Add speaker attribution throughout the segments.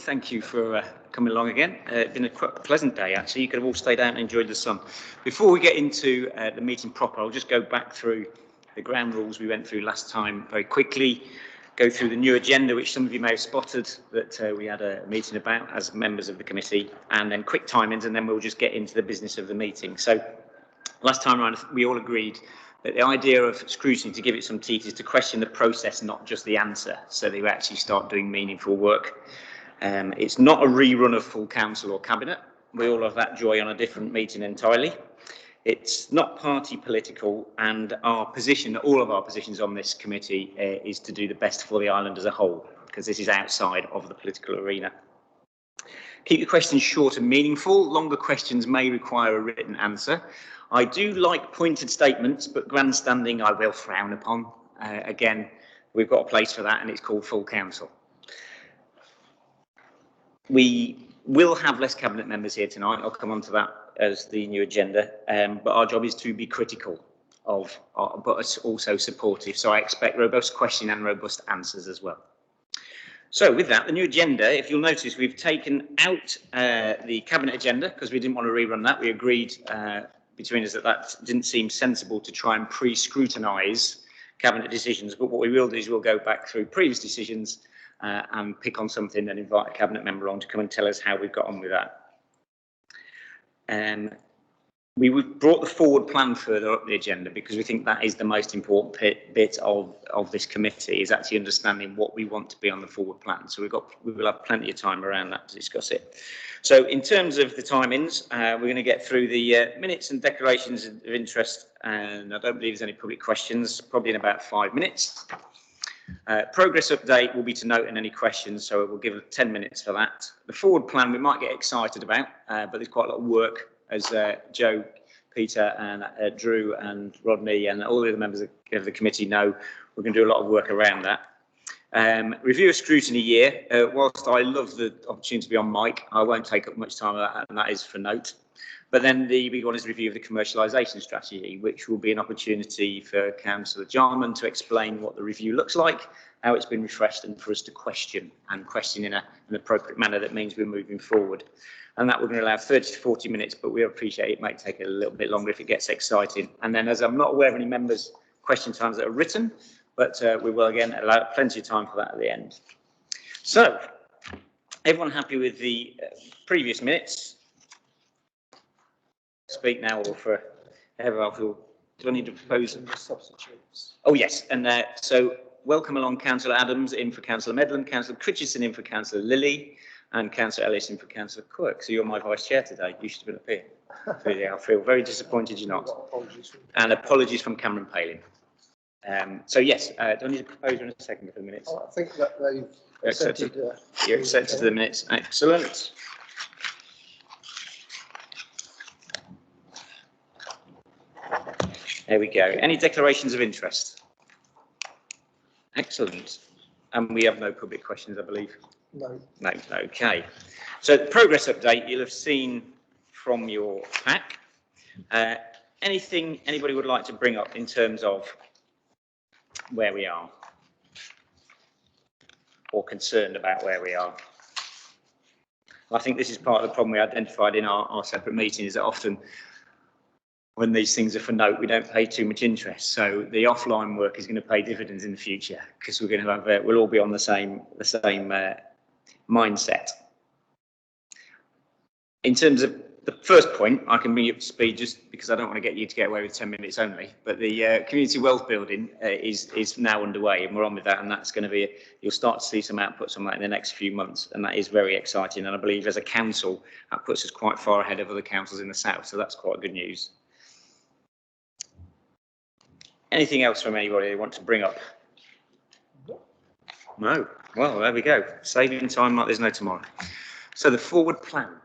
Speaker 1: thank you for coming along again. It's been a quite pleasant day, actually. You could have all stayed out and enjoyed the sun. Before we get into the meeting proper, I'll just go back through the ground rules we went through last time very quickly, go through the new agenda, which some of you may have spotted that we had a meeting about as members of the committee, and then quick timings, and then we'll just get into the business of the meeting. So last time around, we all agreed that the idea of scrutiny, to give it some teeth, is to question the process, not just the answer, so that you actually start doing meaningful work. It's not a rerun of full council or cabinet. We all have that joy on a different meeting entirely. It's not party political, and our position, all of our positions on this committee, is to do the best for the island as a whole, because this is outside of the political arena. Keep your questions short and meaningful. Longer questions may require a written answer. I do like pointed statements, but grandstanding I will frown upon. Again, we've got a place for that, and it's called full council. We will have less cabinet members here tonight. I'll come on to that as the new agenda. But our job is to be critical of, but also supportive. So I expect robust question and robust answers as well. So with that, the new agenda, if you'll notice, we've taken out the cabinet agenda because we didn't want to rerun that. We agreed between us that that didn't seem sensible to try and pre-scrutinise cabinet decisions. But what we will do is we'll go back through previous decisions and pick on something and invite a cabinet member on to come and tell us how we've got on with that. We brought the forward plan further up the agenda because we think that is the most important bit of this committee, is actually understanding what we want to be on the forward plan. So we will have plenty of time around that to discuss it. So in terms of the timings, we're going to get through the minutes and declarations of interest, and I don't believe there's any public questions, probably in about 5 minutes. Progress update will be to note in any questions, so we'll give 10 minutes for that. The forward plan we might get excited about, but there's quite a lot of work, as Joe, Peter and Drew and Rodney and all the other members of the committee know. We're going to do a lot of work around that. Review of scrutiny year. Whilst I love the opportunity to be on mic, I won't take up much time of that, and that is for note. But then the big one is review of the commercialisation strategy, which will be an opportunity for Councillor Jarman to explain what the review looks like, how it's been refreshed, and for us to question in an appropriate manner that means we're moving forward. And that we're going to allow 30 to 40 minutes, but we appreciate it might take a little bit longer if it gets exciting. And then, as I'm not aware of any members' question times that are written, but we will again allow plenty of time for that at the end. So, everyone happy with the previous minutes? Speak now or for everyone. Do I need to propose the substitutes? Oh yes, and so welcome along Councillor Adams in for Councillor Medland, Councillor Critchinson in for Councillor Lilly, and Councillor Ellis in for Councillor Quirk. So you're my vice chair today. You should have been up here. Really, I feel very disappointed you're not. And apologies from Cameron Palin. So yes, do I need to propose in a second for the minutes?
Speaker 2: I think that they've accepted.
Speaker 1: You're accepted to the minutes. Excellent. There we go. Any declarations of interest? Excellent. And we have no public questions, I believe.
Speaker 2: No.
Speaker 1: No. Okay. So the progress update you'll have seen from your pack. Anything anybody would like to bring up in terms of where we are, or concerned about where we are? I think this is part of the problem we identified in our separate meeting, is that often when these things are for note, we don't pay too much interest. So the offline work is going to pay dividends in the future, because we're going to have we'll all be on the same mindset. In terms of the first point, I can bring you up to speed just because I don't want to get you to get away with 10 minutes only. But the community wealth building is now underway, and we're on with that. And that's going to be you'll start to see some outputs on that in the next few months, and that is very exciting. And I believe as a council, that puts us quite far ahead of other councils in the south. So that's quite good news. Anything else from anybody they want to bring up? No. Well, there we go. Saving time like there's no tomorrow. So the forward plan.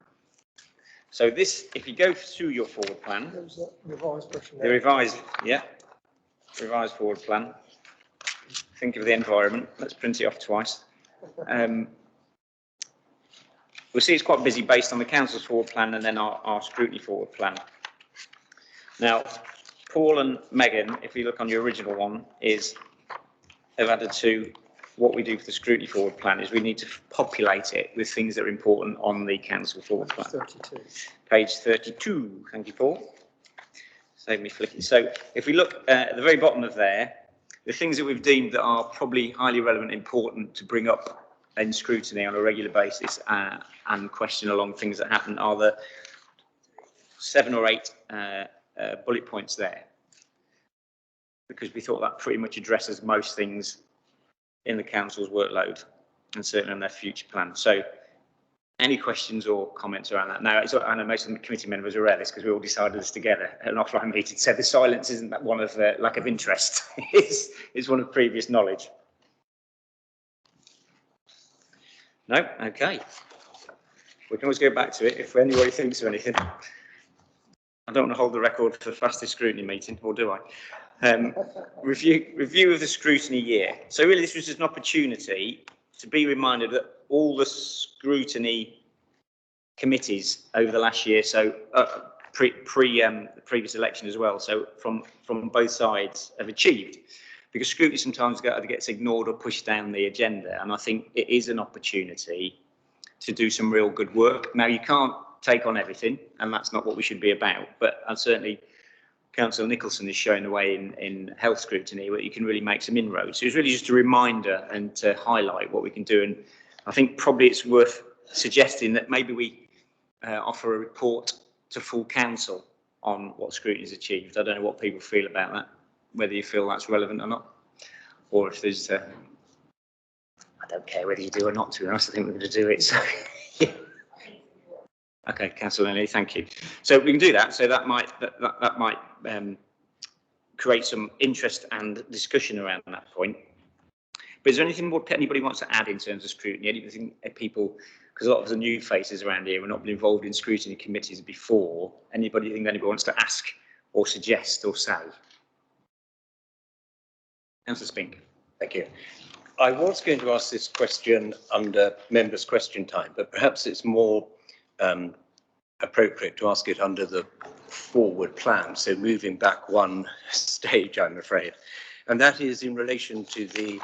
Speaker 1: So this, if you go through your forward plan,
Speaker 2: There was a revised version.
Speaker 1: the revised forward plan. Think of the environment. Let's print it off twice. We'll see it's quite busy based on the council's forward plan and then our scrutiny forward plan. Now, Paul and Megan, if you look on your original one, have added to what we do for the scrutiny forward plan is we need to populate it with things that are important on the council forward plan.
Speaker 2: 32.
Speaker 1: Page 32, thank you, Paul. Save me flicking. So if we look at the very bottom of there, the things that we've deemed that are probably highly relevant, important to bring up in scrutiny on a regular basis and question along things that happen are the 7 or 8 bullet points there, because we thought that pretty much addresses most things in the council's workload and certainly on their future plans. So any questions or comments around that? Now, I know most of the committee members are aware of this because we all decided this together at an offline meeting. So the silence isn't that one of lack of interest. it's one of previous knowledge. No? Okay. We can always go back to it if anybody thinks of anything. I don't want to hold the record for the fastest scrutiny meeting, or do I? Review of the scrutiny year. So really this was just an opportunity to be reminded that all the scrutiny committees over the last year, so the previous election as well, so from both sides have achieved. Because scrutiny sometimes gets ignored or pushed down the agenda, and I think it is an opportunity to do some real good work. Now, you can't take on everything, and that's not what we should be about, but certainly Councillor Nicholson is showing the way in health scrutiny where you can really make some inroads. So it's really just a reminder and to highlight what we can do, and I think probably it's worth suggesting that maybe we offer a report to full council on what scrutiny has achieved. I don't know what people feel about that, whether you feel that's relevant or not, or if there's I don't care whether you do or not, to be honest. I think we're going to do it. So, yeah. Okay, Councillor Lindley, thank you. So we can do that. So that might create some interest and discussion around that point. But is there anything more anybody wants to add in terms of scrutiny? Anything people, because a lot of the new faces around here have not been involved in scrutiny committees before. Anybody wants to ask or suggest or say? Councillor Spink.
Speaker 3: Thank you. I was going to ask this question under members' question time, but perhaps it's more appropriate to ask it under the forward plan, so moving back one stage, I'm afraid. And that is in relation to the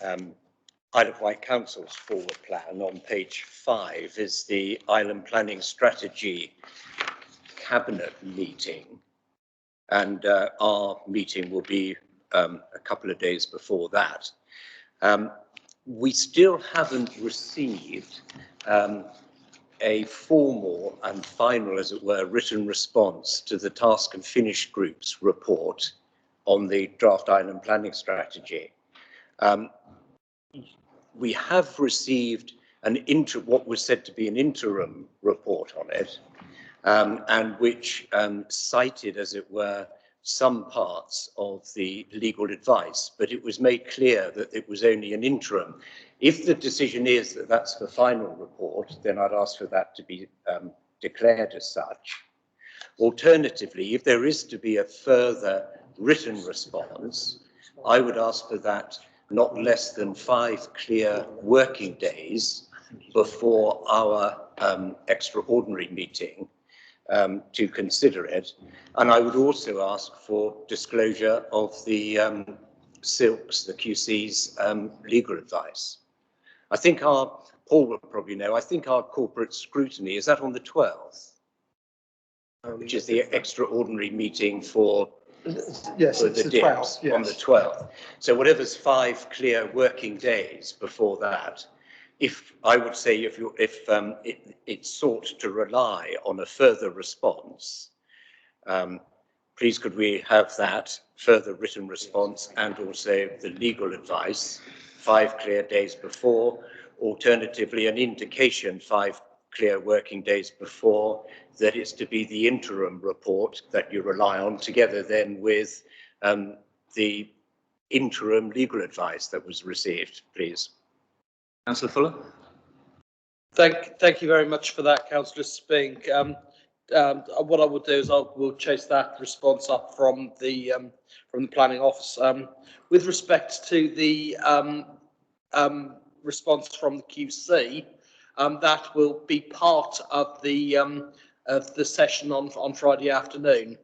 Speaker 3: Isle of Wight Council's forward plan. On page 5 is the Island Planning Strategy Cabinet meeting, and our meeting will be a couple of days before that. We still haven't received a formal and final, as it were, written response to the Task and Finish Group's report on the draft island planning strategy. We have received what was said to be an interim report on it, and which cited, as it were, some parts of the legal advice, but it was made clear that it was only an interim. If the decision is that that's the final report, then I'd ask for that to be declared as such. Alternatively, if there is to be a further written response, I would ask for that not less than 5 clear working days before our extraordinary meeting to consider it. And I would also ask for disclosure of the SILC's, the QC's legal advice. I think Paul will probably know, I think our corporate scrutiny, is that on the 12th? Which is the extraordinary meeting for
Speaker 2: yes, it's the 12th, yes.
Speaker 3: On the 12th. So whatever's 5 clear working days before that, if I would say if it sought to rely on a further response, please could we have that further written response and also the legal advice 5 clear days before, alternatively an indication 5 clear working days before that it's to be the interim report that you rely on, together then with the interim legal advice that was received, please.
Speaker 1: Councillor Fuller.
Speaker 4: Thank you very much for that, Councillor Spink. What I will do is we'll chase that response up from the planning office. With respect to the response from the QC, that will be part of the session on Friday afternoon.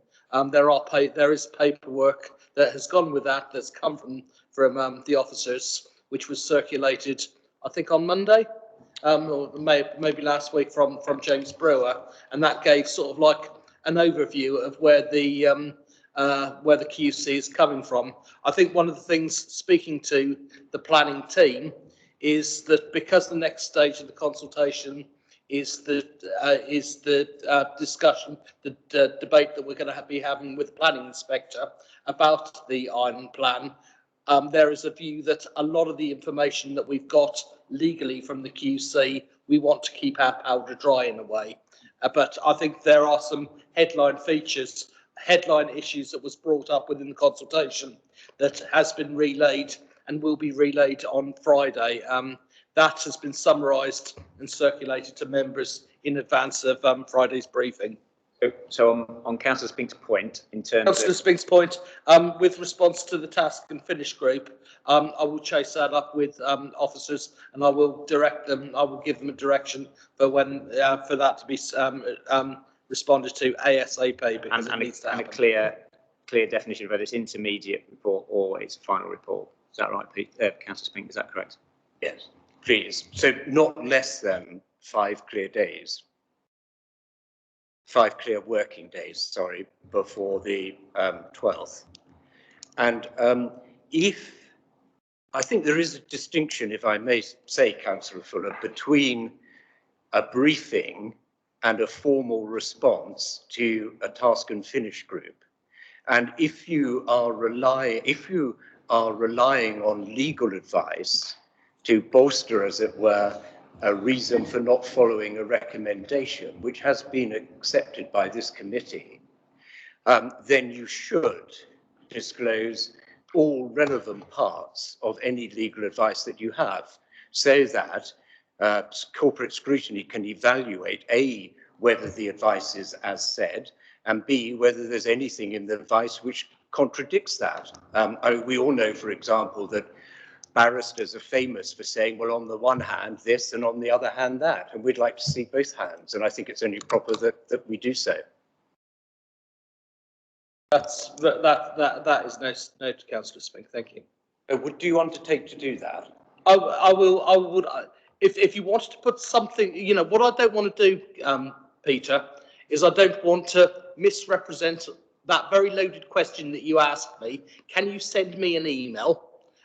Speaker 4: There is paperwork that has gone with that, that's come from the officers, which was circulated, I think, on Monday, or maybe last week from James Brewer, and that gave sort of like an overview of where the QC is coming from. I think one of the things, speaking to the planning team, is that because the next stage of the consultation is the discussion, the debate that we're going to be having with the planning inspector about the island plan, there is a view that a lot of the information that we've got legally from the QC, we want to keep our powder dry in a way. But I think there are some headline features, headline issues that was brought up within the consultation that has been relayed and will be relayed on Friday. That has been summarised and circulated to members in advance of Friday's briefing.
Speaker 1: So on Councillor Spink's point, in terms
Speaker 4: Councillor Spink's point, with response to the task and finish group, I will chase that up with officers, and I will direct them. I will give them a direction for when for that to be responded to ASAP, because it needs to happen.
Speaker 1: And a clear definition of whether it's intermediate report or it's a final report. Is that right, Councillor Spink? Is that correct?
Speaker 3: Yes, please. So not less than 5 clear days. 5 clear working days, sorry, before the 12th. And I think there is a distinction, if I may say, Councillor Fuller, between a briefing and a formal response to a task and finish group. And if you are relying on legal advice to bolster, as it were, a reason for not following a recommendation, which has been accepted by this committee, then you should disclose all relevant parts of any legal advice that you have, so that corporate scrutiny can evaluate A, whether the advice is as said, and B, whether there's anything in the advice which contradicts that. We all know, for example, that barristers are famous for saying, well, on the one hand this, and on the other hand that, and we'd like to see both hands, and I think it's only proper that we do so.
Speaker 4: That is noted, Councillor Spink. Thank you.
Speaker 3: Do you undertake to do that?
Speaker 4: I would. If you wanted to put something, you know, what I don't want to do, Peter, is I don't want to misrepresent that very loaded question that you asked me. Can you send me an email?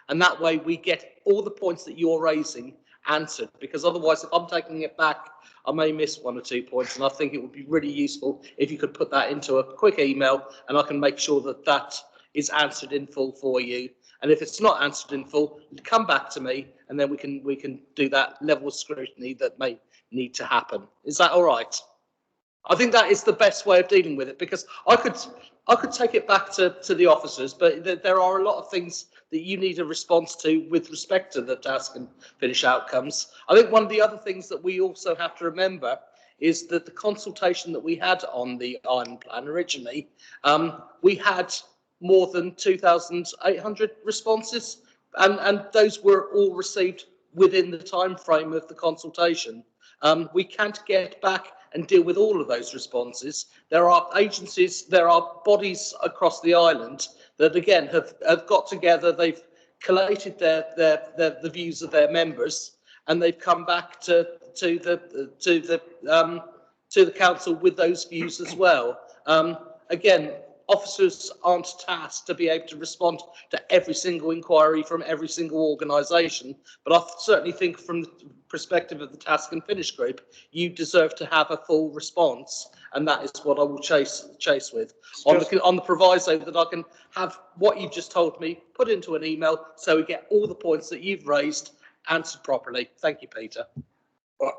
Speaker 4: And that way we get all the points that you're raising answered, because otherwise, if I'm taking it back, I may miss 1 or 2 points, and I think it would be really useful if you could put that into a quick email, and I can make sure that that is answered in full for you. And if it's not answered in full, come back to me, and then we can do that level of scrutiny that may need to happen. Is that all right? I think that is the best way of dealing with it, because I could take it back to the officers, but there are a lot of things that you need a response to with respect to the task and finish outcomes. I think one of the other things that we also have to remember is that the consultation that we had on the island plan originally, we had more than 2,800 responses, and those were all received within the time frame of the consultation. We can't get back and deal with all of those responses. There are agencies, there are bodies across the island that again have got together, they've collated the views of their members, and they've come back to the council with those views as well. Again, officers aren't tasked to be able to respond to every single inquiry from every single organisation, but I certainly think from the perspective of the task and finish group, you deserve to have a full response, and that is what I will chase with. On the proviso that I can have what you've just told me put into an email, so we get all the points that you've raised answered properly. Thank you, Peter.
Speaker 3: Well,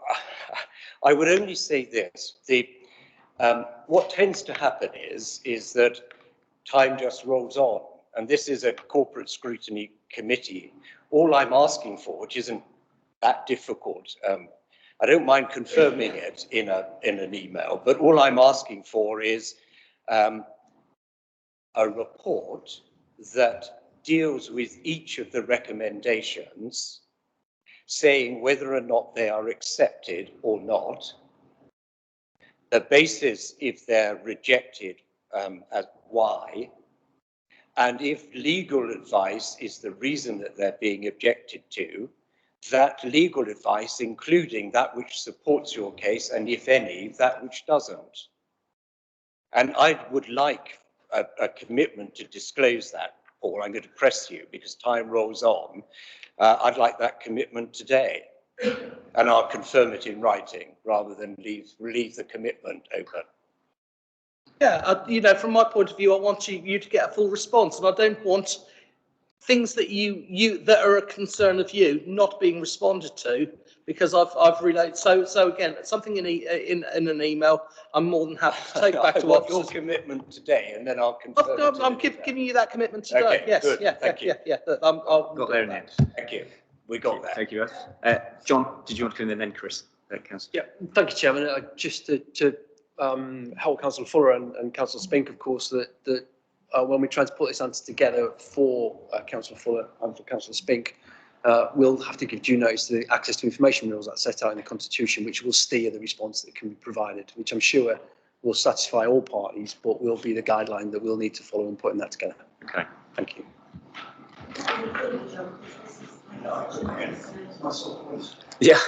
Speaker 3: I would only say this. What tends to happen is that time just rolls on, and this is a corporate scrutiny committee. All I'm asking for, which isn't that difficult, I don't mind confirming it in an email, but all I'm asking for is a report that deals with each of the recommendations, saying whether or not they are accepted or not, the basis if they're rejected as why, And if legal advice is the reason that they're being objected to, that legal advice, including that which supports your case, and if any, that which doesn't. And I would like a commitment to disclose that, Paul. I'm going to press you because time rolls on. I'd like that commitment today. And I'll confirm it in writing rather than leave the commitment open.
Speaker 4: Yeah, you know, from my point of view, I want you to get a full response, and I don't want things that that are a concern of you not being responded to, because I've relayed. So again, something in an email, I'm more than happy to take back to officers.
Speaker 3: Your commitment today, and then I'll confirm.
Speaker 4: I'm giving you that commitment today.
Speaker 3: Okay,
Speaker 4: yes,
Speaker 3: good.
Speaker 4: Yeah.
Speaker 3: Thank you.
Speaker 1: Got there in the end.
Speaker 3: Thank you. We got there.
Speaker 1: Thank you. John, did you want to come in then, Chris? Councillor.
Speaker 2: Yeah, thank you, Chairman. Just to help Councillor Fuller and Councillor Spink, of course, that when we try to put this answer together for Councillor Fuller and for Councillor Spink, we'll have to give due notice to the access to information rules that set out in the Constitution, which will steer the response that can be provided, which I'm sure will satisfy all parties, but will be the guideline that we'll need to follow in putting that together.
Speaker 1: Okay.
Speaker 2: Thank you.
Speaker 1: Yeah.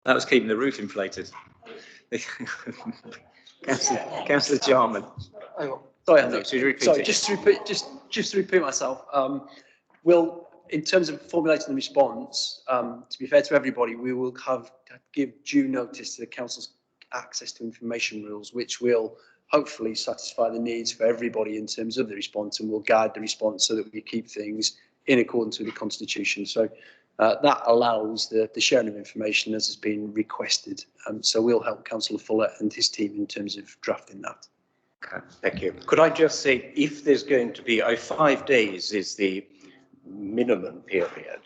Speaker 1: That was keeping the roof inflated. Councillor Jarman.
Speaker 2: Hang on. Sorry,
Speaker 1: No, so repeat
Speaker 2: sorry.
Speaker 1: it.
Speaker 2: Just to repeat myself. We'll, in terms of formulating the response, to be fair to everybody, we will give due notice to the council's access to information rules, which will hopefully satisfy the needs for everybody in terms of the response, and will guide the response so that we keep things in accordance with the Constitution. So that allows the sharing of information as has been requested. So we'll help Councillor Fuller and his team in terms of drafting that.
Speaker 3: Okay, thank you. Could I just say, if there's going to be 5 days is the minimum period,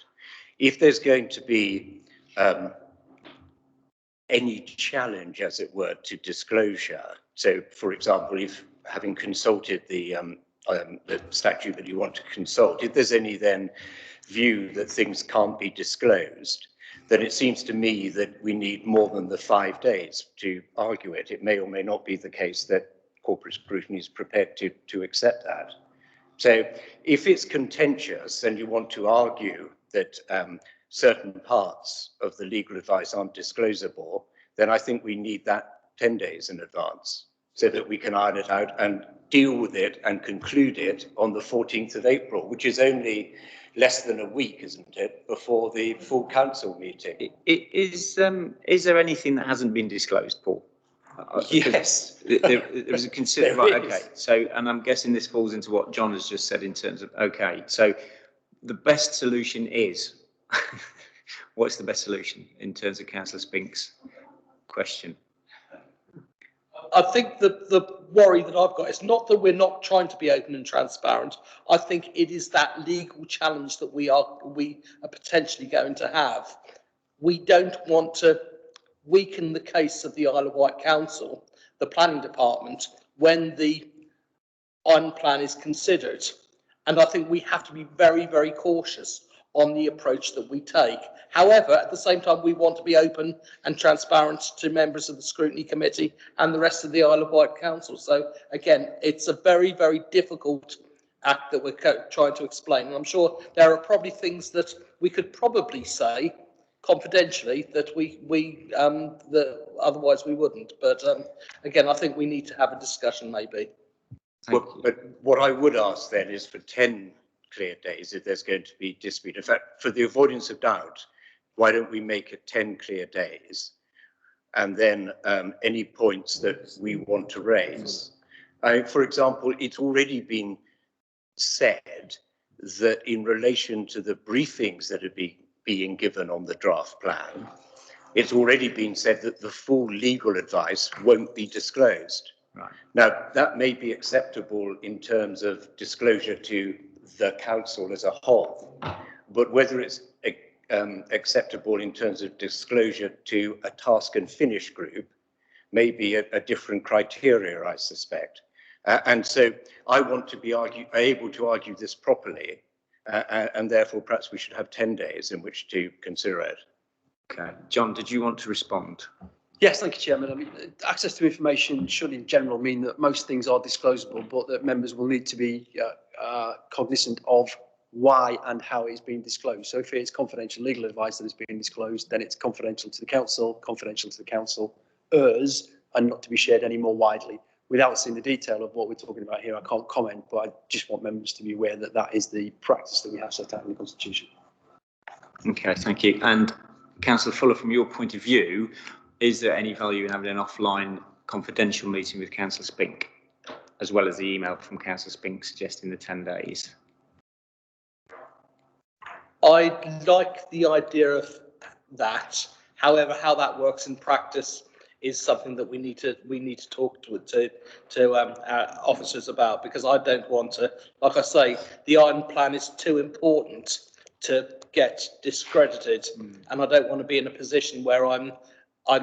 Speaker 3: if there's going to be any challenge, as it were, to disclosure, so for example, if having consulted the statute that you want to consult, if there's any then view that things can't be disclosed, then it seems to me that we need more than the 5 days to argue it. It may or may not be the case that corporate scrutiny is prepared to accept that. So if it's contentious and you want to argue that certain parts of the legal advice aren't disclosable, then I think we need that 10 days in advance so that we can iron it out and deal with it and conclude it on the 14th of April, which is only less than a week, isn't it, before the full council meeting?
Speaker 1: Is there anything that hasn't been disclosed, Paul?
Speaker 3: Yes.
Speaker 1: There was a consider. Right, okay. So, and I'm guessing this falls into what John has just said in terms of, okay, so the best solution is, what's the best solution in terms of Councillor Spink's question?
Speaker 4: I think the worry that I've got is not that we're not trying to be open and transparent. I think it is that legal challenge that we are potentially going to have. We don't want to weaken the case of the Isle of Wight Council, the planning department, when the on plan is considered. And I think we have to be very, very cautious on the approach that we take. However, at the same time, we want to be open and transparent to members of the Scrutiny Committee and the rest of the Isle of Wight Council. So again, it's a very, very difficult act that we're trying to explain. And I'm sure there are probably things that we could probably say confidentially that that otherwise we wouldn't. But again, I think we need to have a discussion maybe.
Speaker 3: But what I would ask then is for 10 clear days if there's going to be dispute. In fact, for the avoidance of doubt, why don't we make it 10 clear days? And then any points that we want to raise. For example, it's already been said that in relation to the briefings that are being given on the draft plan, it's already been said that the full legal advice won't be disclosed.
Speaker 1: Right.
Speaker 3: Now, that may be acceptable in terms of disclosure to the council as a whole, but whether it's acceptable in terms of disclosure to a task and finish group may be a different criteria, I suspect. And so I want to be able to argue this properly, and therefore perhaps we should have 10 days in which to consider it.
Speaker 1: Okay. John, did you want to respond?
Speaker 2: Yes, thank you, Chairman. I mean, access to information should in general mean that most things are disclosable, but that members will need to be cognizant of why and how it's being disclosed. So if it's confidential legal advice that is being disclosed, then it's confidential to the council, and not to be shared any more widely. Without seeing the detail of what we're talking about here, I can't comment, but I just want members to be aware that that is the practice that we have set out in the Constitution.
Speaker 1: Okay, thank you. And Councillor Fuller, from your point of view, is there any value in having an offline confidential meeting with Councillor Spink, as well as the email from Councillor Spink suggesting the 10 days?
Speaker 4: I like the idea of that. However, how that works in practice is something that we need to talk to our officers about, because I don't want to, like I say, the Iron Plan is too important to get discredited, and I don't want to be in a position where I'm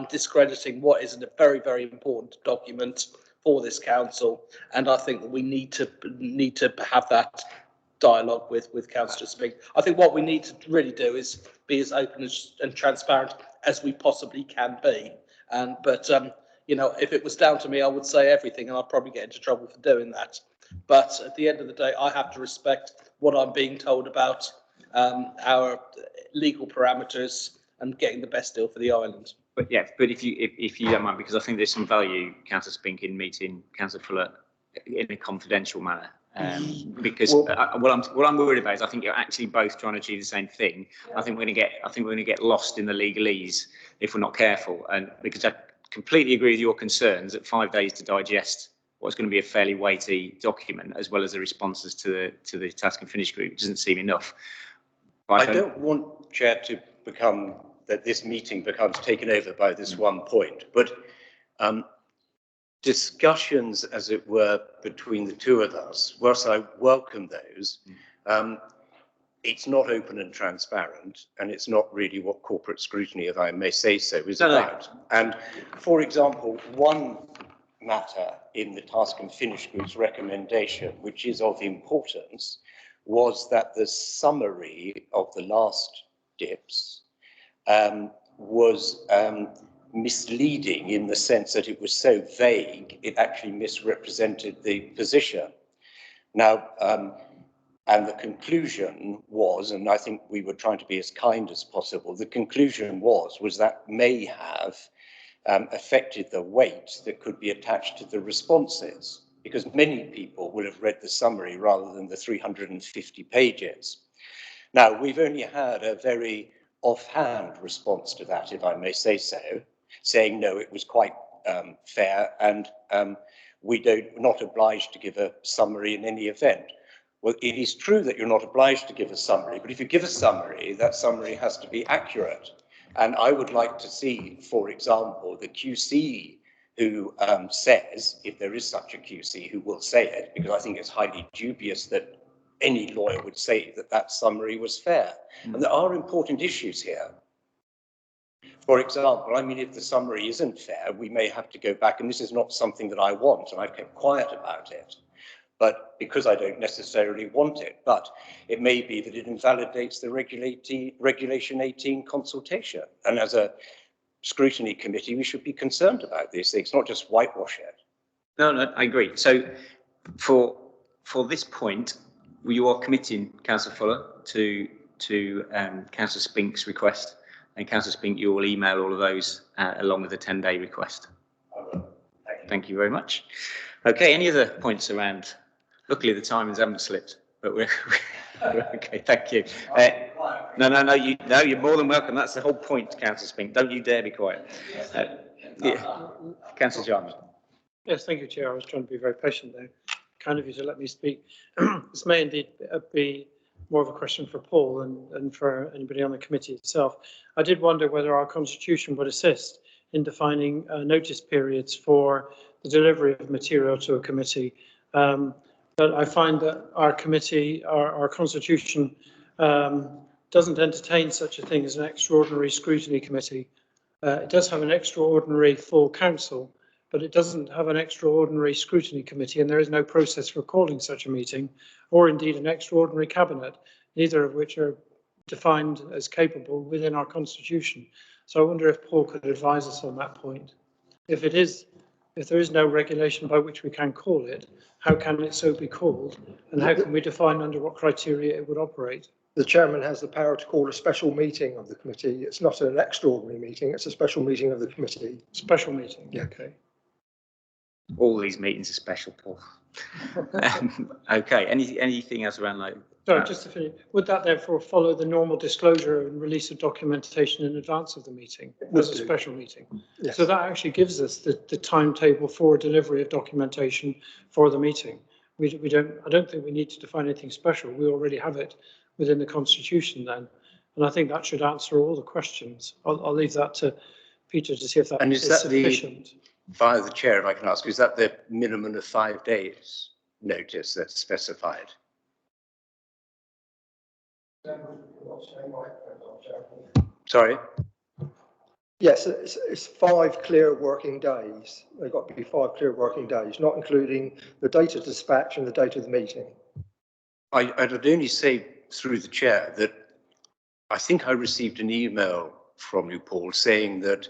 Speaker 4: discrediting what is a very, very important document for this council. And I think that we need to have that dialogue with Councillor Spink. I think what we need to really do is be as open and transparent as we possibly can be. But you know, if it was down to me, I would say everything, and I'd probably get into trouble for doing that. But at the end of the day, I have to respect what I'm being told about our legal parameters and getting the best deal for the island.
Speaker 1: But yeah, but if you don't mind, because I think there's some value, Councillor Spink, in meeting Councillor Fuller in a confidential manner. Because what I'm worried about is I think you're actually both trying to achieve the same thing. I think we're going to get lost in the legalese if we're not careful. And because I completely agree with your concerns that 5 days to digest what's going to be a fairly weighty document, as well as the responses to the task and finish group, doesn't seem enough.
Speaker 3: But I don't want, Chair, to become that this meeting becomes taken over by this one point, but discussions, as it were, between the two of us, whilst I welcome those, it's not open and transparent, and it's not really what corporate scrutiny, if I may say so, is about. No. And for example, one matter in the task and finish group's recommendation, which is of importance, was that the summary of the last DIPS was misleading in the sense that it was so vague, it actually misrepresented the position. Now, and the conclusion was, and I think we were trying to be as kind as possible, the conclusion was that may have affected the weight that could be attached to the responses, because many people would have read the summary rather than the 350 pages. Now, we've only had a very offhand response to that, if I may say so, saying, no, it was quite fair, and we're not obliged to give a summary in any event. Well, it is true that you're not obliged to give a summary, but if you give a summary, that summary has to be accurate. And I would like to see, for example, the QC who says, if there is such a QC who will say it, because I think it's highly dubious that any lawyer would say that that summary was fair. And there are important issues here. For example, I mean, if the summary isn't fair, we may have to go back, and this is not something that I want, and I've kept quiet about it, but because I don't necessarily want it, but it may be that it invalidates the Regulation 18 consultation. And as a scrutiny committee, we should be concerned about these things, not just whitewash it.
Speaker 1: No, I agree. So for this point, you are committing Councillor Fuller to Councillor Spink's request, and Councillor Spink, you will email all of those along with the 10-day request. Thank you very much. Okay, any other points around? Luckily, the timings haven't slipped, but we're okay. Thank you. No, you're more than welcome. That's the whole point, Councillor Spink. Don't you dare be quiet. Yeah. Councillor Jarman.
Speaker 5: Yes, thank you, Chair. I was trying to be very patient there. Kind of you to let me speak. This may indeed be more of a question for Paul and for anybody on the committee itself. I did wonder whether our constitution would assist in defining notice periods for the delivery of material to a committee. But I find that our committee, our constitution, doesn't entertain such a thing as an extraordinary scrutiny committee. It does have an extraordinary full council, but it doesn't have an extraordinary scrutiny committee, and there is no process for calling such a meeting, or indeed an extraordinary cabinet, neither of which are defined as capable within our constitution. So I wonder if Paul could advise us on that point. If there is no regulation by which we can call it, how can it so be called? And how can we define under what criteria it would operate?
Speaker 6: The chairman has the power to call a special meeting of the committee. It's not an extraordinary meeting, it's a special meeting of the committee.
Speaker 5: Special meeting,
Speaker 6: Yeah.
Speaker 5: okay.
Speaker 1: All these meetings are special, Paul. Okay, anything else around like?
Speaker 5: Sorry, just to finish, would that therefore follow the normal disclosure and release of documentation in advance of the meeting as a special meeting?
Speaker 6: Yes.
Speaker 5: So that actually gives us the timetable for delivery of documentation for the meeting. I don't think we need to define anything special. We already have it within the constitution then. And I think that should answer all the questions. I'll leave that to Peter to see if that is sufficient.
Speaker 3: Via the chair, if I can ask, is that the minimum of 5 days notice that's specified? Sorry?
Speaker 6: Yes, it's 5 clear working days. They've got to be 5 clear working days, not including the date of dispatch and the date of the meeting.
Speaker 3: I'd only say through the chair that I think I received an email from you, Paul, saying that,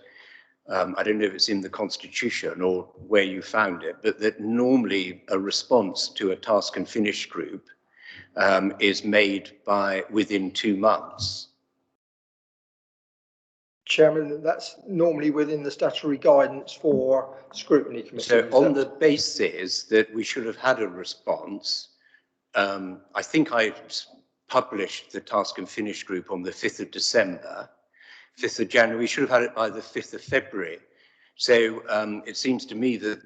Speaker 3: I don't know if it's in the Constitution or where you found it, but that normally a response to a task and finish group is made within 2 months.
Speaker 6: Chairman, that's normally within the statutory guidance for scrutiny committees.
Speaker 3: So on the basis that we should have had a response, I think I published the task and finish group on the 5th of December, 5th of January, we should have had it by the 5th of February. So it seems to me that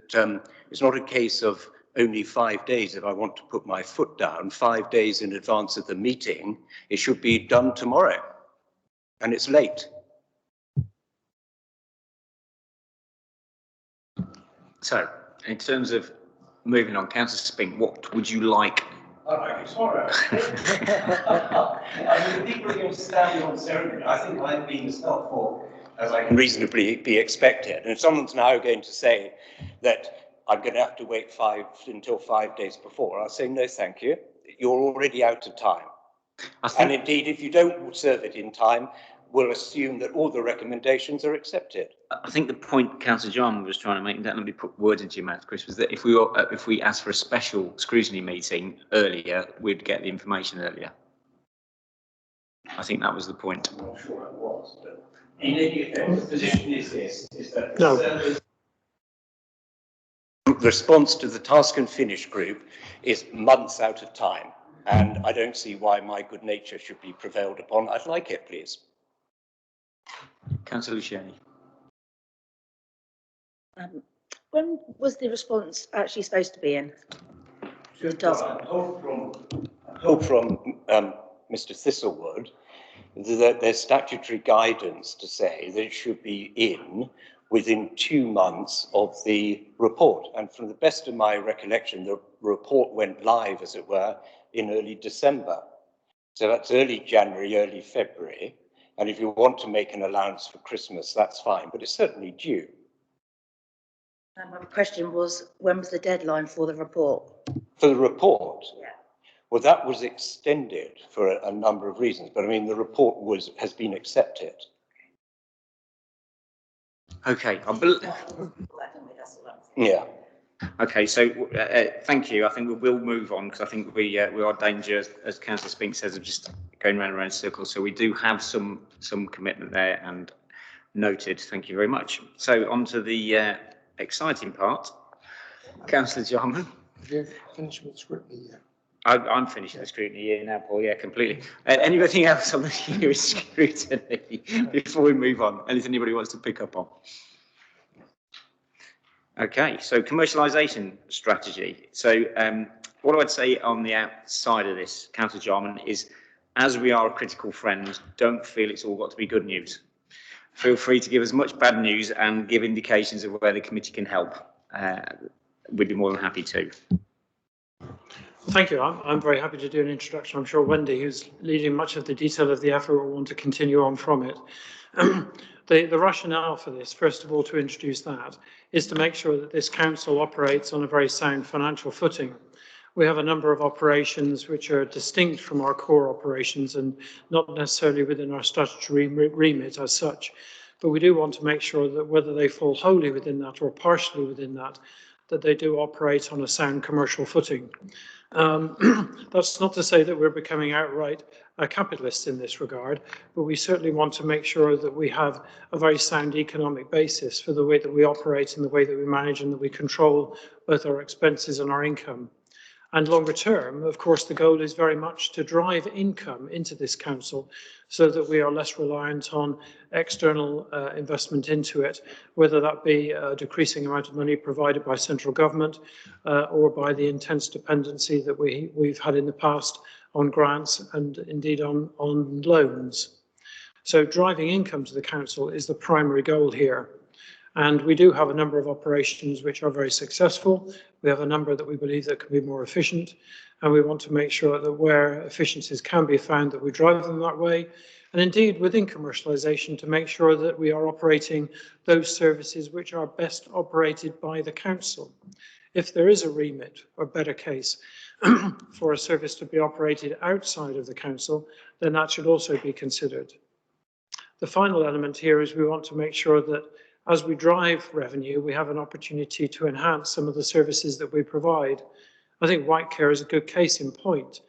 Speaker 3: it's not a case of only 5 days if I want to put my foot down, 5 days in advance of the meeting, it should be done tomorrow, and it's late.
Speaker 1: So, in terms of moving on, Councillor Spink, what would you like?
Speaker 3: I'd like it tomorrow. I mean, people are going to stand on ceremony. I think I've been as helpful as I can reasonably be expected. And if someone's now going to say that I'm going to have to wait until 5 days before, I'll say no, thank you. You're already out of time. And indeed, if you don't serve it in time, we'll assume that all the recommendations are accepted.
Speaker 1: I think the point Councillor John was trying to make, don't let me put words into your mouth, Chris, was that if we asked for a special scrutiny meeting earlier, we'd get the information earlier. I think that was the point.
Speaker 3: I'm not sure it was, but in any event, the position is this, is that
Speaker 5: No.
Speaker 3: the response to the task and finish group is months out of time, and I don't see why my good nature should be prevailed upon. I'd like it, please.
Speaker 1: Councillor Luciani.
Speaker 7: When was the response actually supposed to be in? The task.
Speaker 3: I hope from Mr. Thistlewood that there's statutory guidance to say that it should be in within 2 months of the report. And from the best of my recollection, the report went live, as it were, in early December. So that's early January, early February. And if you want to make an allowance for Christmas, that's fine, but it's certainly due.
Speaker 7: My question was, when was the deadline for the report?
Speaker 3: For the report?
Speaker 7: Yeah.
Speaker 3: Well, that was extended for a number of reasons, but I mean, the report has been accepted.
Speaker 1: Okay.
Speaker 3: Yeah.
Speaker 1: Okay, so thank you. I think we'll move on because I think we are dangerous, as Councillor Spink says, of just going round and round in circles. So we do have some commitment there, and noted. Thank you very much. So on to the exciting part. Councillor Jarman.
Speaker 6: Have you finished with scrutiny yet?
Speaker 1: I'm finishing the scrutiny here now, Paul. Yeah, completely. Anything else on the year scrutiny before we move on? Anything anybody wants to pick up on? Okay, so commercialisation strategy. So what I would say on the outside of this, Councillor Jarman, is as we are a critical friend, don't feel it's all got to be good news. Feel free to give us much bad news and give indications of where the committee can help. We'd be more than happy to.
Speaker 5: Thank you. I'm very happy to do an introduction. I'm sure Wendy, who's leading much of the detail of the effort, will want to continue on from it. The rationale for this, first of all, to introduce that, is to make sure that this council operates on a very sound financial footing. We have a number of operations which are distinct from our core operations and not necessarily within our statutory remit as such. But we do want to make sure that whether they fall wholly within that or partially within that, that they do operate on a sound commercial footing. That's not to say that we're becoming outright capitalists in this regard, but we certainly want to make sure that we have a very sound economic basis for the way that we operate and the way that we manage and that we control both our expenses and our income. And longer term, of course, the goal is very much to drive income into this council so that we are less reliant on external investment into it, whether that be a decreasing amount of money provided by central government or by the intense dependency that we've had in the past on grants and indeed on loans. So driving income to the council is the primary goal here. And we do have a number of operations which are very successful. We have a number that we believe that can be more efficient. And we want to make sure that where efficiencies can be found, that we drive them that way. And indeed, within commercialisation, to make sure that we are operating those services which are best operated by the council. If there is a remit, or better case, for a service to be operated outside of the council, then that should also be considered. The final element here is we want to make sure that as we drive revenue, we have an opportunity to enhance some of the services that we provide. I think White Care is a good case in point.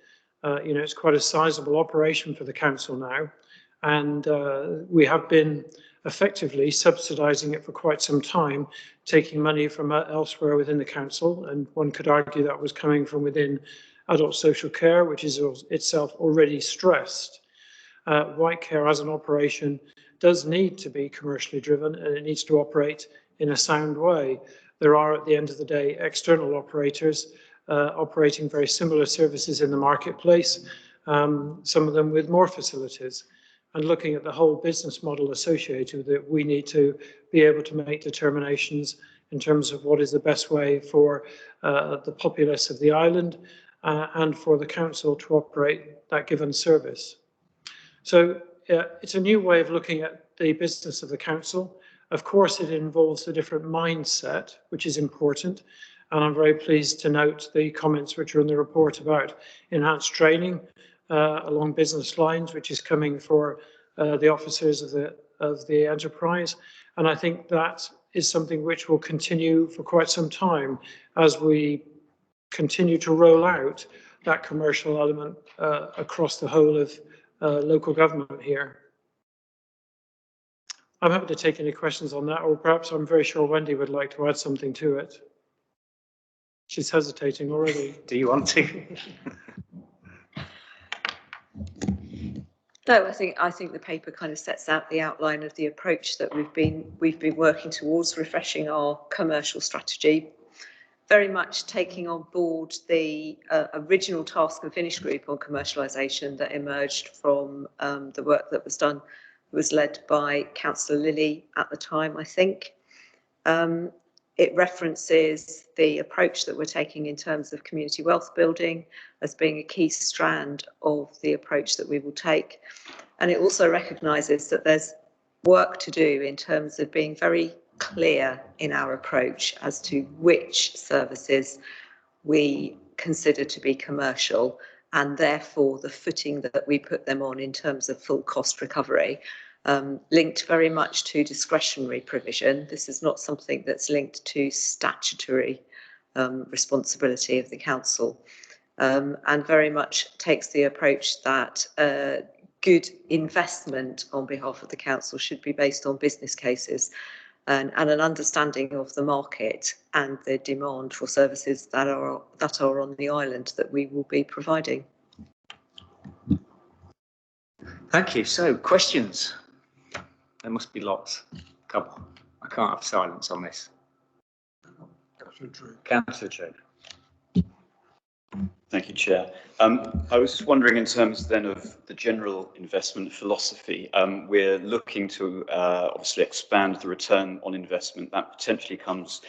Speaker 5: It's quite a sizable operation for the council now, and we have been effectively subsidising it for quite some time, taking money from elsewhere within the council, and one could argue that was coming from within adult social care, which is itself already stressed. White Care as an operation does need to be commercially driven, and it needs to operate in a sound way. There are, at the end of the day, external operators operating very similar services in the marketplace, some of them with more facilities. And looking at the whole business model associated with it, we need to be able to make determinations in terms of what is the best way for the populace of the island and for the council to operate that given service. So it's a new way of looking at the business of the council. Of course, it involves a different mindset, which is important. And I'm very pleased to note the comments which are in the report about enhanced training along business lines, which is coming for the officers of the enterprise. And I think that is something which will continue for quite some time as we continue to roll out that commercial element across the whole of local government here. I'm happy to take any questions on that, or perhaps I'm very sure Wendy would like to add something to it. She's hesitating already.
Speaker 1: Do you want to?
Speaker 8: No, I think the paper kind of sets out the outline of the approach that we've been working towards, refreshing our commercial strategy, very much taking on board the original task and finish group on commercialisation that emerged from the work that was done, was led by Councillor Lilly at the time, I think. It references the approach that we're taking in terms of community wealth building as being a key strand of the approach that we will take. And it also recognises that there's work to do in terms of being very clear in our approach as to which services we consider to be commercial, and therefore the footing that we put them on in terms of full cost recovery, linked very much to discretionary provision. This is not something that's linked to statutory responsibility of the council, and very much takes the approach that good investment on behalf of the council should be based on business cases and an understanding of the market and the demand for services that are on the island that we will be providing.
Speaker 1: Thank you. So, questions? There must be lots. Come on, I can't have silence on this. Councillor Drew.
Speaker 9: Thank you, Chair. I was just wondering, in terms then of the general investment philosophy, we're looking to obviously expand the return on investment. That potentially comes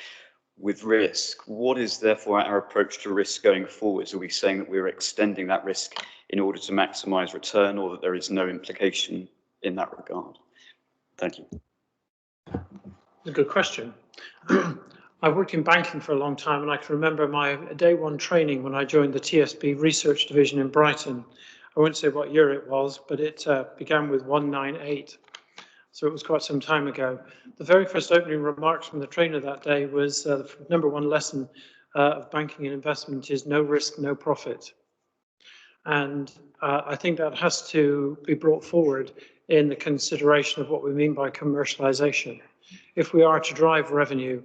Speaker 9: with risk. What is therefore our approach to risk going forwards? Are we saying that we're extending that risk in order to maximise return, or that there is no implication in that regard? Thank you.
Speaker 5: A good question. I worked in banking for a long time, and I can remember my day one training when I joined the TSB research division in Brighton. I won't say what year it was, but it began with 198. So it was quite some time ago. The very first opening remarks from the trainer that day was the number one lesson of banking and investment is no risk, no profit. And I think that has to be brought forward in the consideration of what we mean by commercialisation. If we are to drive revenue,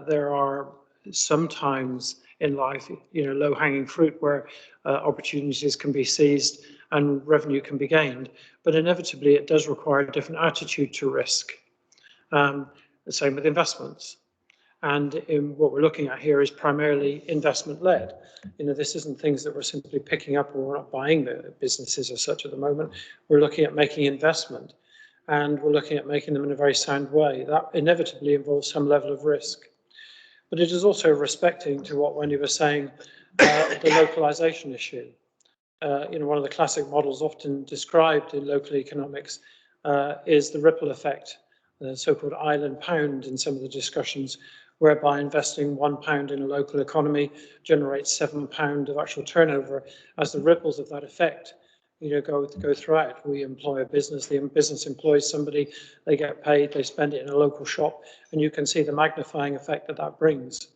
Speaker 5: there are sometimes in life, low-hanging fruit where opportunities can be seized and revenue can be gained, but inevitably it does require a different attitude to risk. The same with investments. And what we're looking at here is primarily investment-led. This isn't things that we're simply picking up, or we're not buying the businesses as such at the moment. We're looking at making investment, and we're looking at making them in a very sound way. That inevitably involves some level of risk. But it is also respecting to what Wendy was saying, the localization issue. One of the classic models often described in local economics is the ripple effect, the so-called island pound in some of the discussions, whereby investing £1 in a local economy generates £7 of actual turnover as the ripples of that effect go throughout. We employ a business, the business employs somebody, they get paid, they spend it in a local shop, and you can see the magnifying effect that that brings.